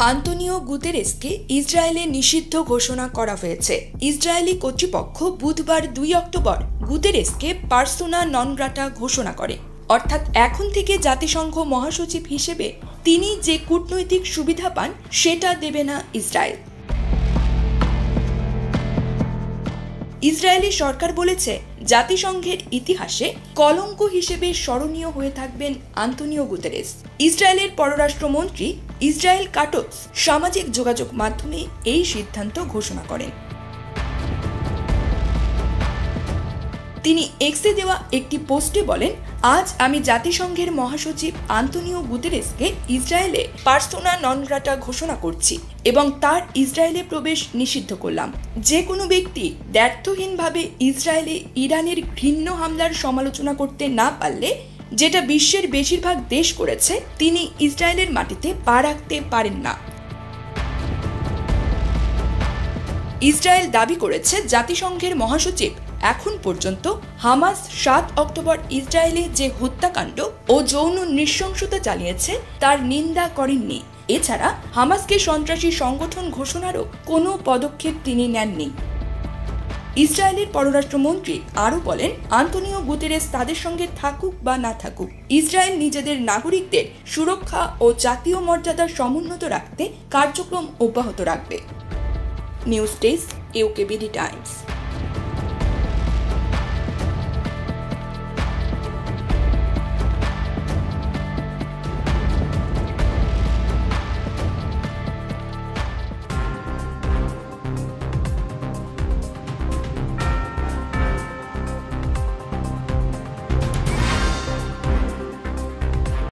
Antonio গুতেরেসকে ইসরায়েলে নিষিদ্ধ ঘোষণা করা হয়েছে। ইসরায়েলি কর্তৃপক্ষ বুধবার 2 অক্টোবর গুতেরেসকে পার্সোনা নন গ্রাটা ঘোষণা করে, অর্থাৎ এখন থেকে জাতিসংঘ মহাসচিব হিসেবে তিনি যে কূটনৈতিক সুবিধা পান সেটা দেবে না ইসরায়েল। ইসরায়েলি সরকার বলেছে, জাতিসংঘের ইতিহাসে কলঙ্ক হিসেবে স্মরণীয় হয়ে থাকবেন আন্তোনিও গুতেরেস। ইসরায়েলের পররাষ্ট্রমন্ত্রী ইসরায়েল কাটজ সামাজিক যোগাযোগ মাধ্যমে এই সিদ্ধান্ত ঘোষণা করেন। তিনি এক্সে দেওয়া একটি পোস্টে বলেন, আজ আমি জাতিসংঘের মহাসচিব আন্তোনিও গুতেরেসকে ইসরায়েলে পার্সোনা নন গ্রাটা ঘোষণা করছি এবং তার ইসরায়েলে প্রবেশ নিষিদ্ধ করলাম। যে কোনো ব্যক্তি দ্ব্যর্থহীনভাবে ইসরায়েলে ইরানের ঘৃণ্য হামলার সমালোচনা করতে না পারলে, যেটা বিশ্বের বেশিরভাগ দেশ করেছে, তিনি ইসরায়েলের মাটিতে পা রাখতে পারেন না। ইসরায়েল দাবি করেছে, জাতিসংঘের মহাসচিব এখন পর্যন্ত হামাস 7 অক্টোবর ইসরায়েলে যে হত্যাকাণ্ড ও যৌন নৃশংসতা চালিয়েছে তার নিন্দা করেননি। এছাড়া হামাসকে সন্ত্রাসী সংগঠন ঘোষণারও কোনো পদক্ষেপ তিনি নেননি। ইসরায়েলের পররাষ্ট্রমন্ত্রী আরও বলেন, আন্তোনিও গুতেরেস তাদের সঙ্গে থাকুক বা না থাকুক, ইসরায়েল নিজেদের নাগরিকদের সুরক্ষা ও জাতীয় মর্যাদা সমুন্নত রাখতে কার্যক্রম অব্যাহত রাখবে। News desk, UKBD Times.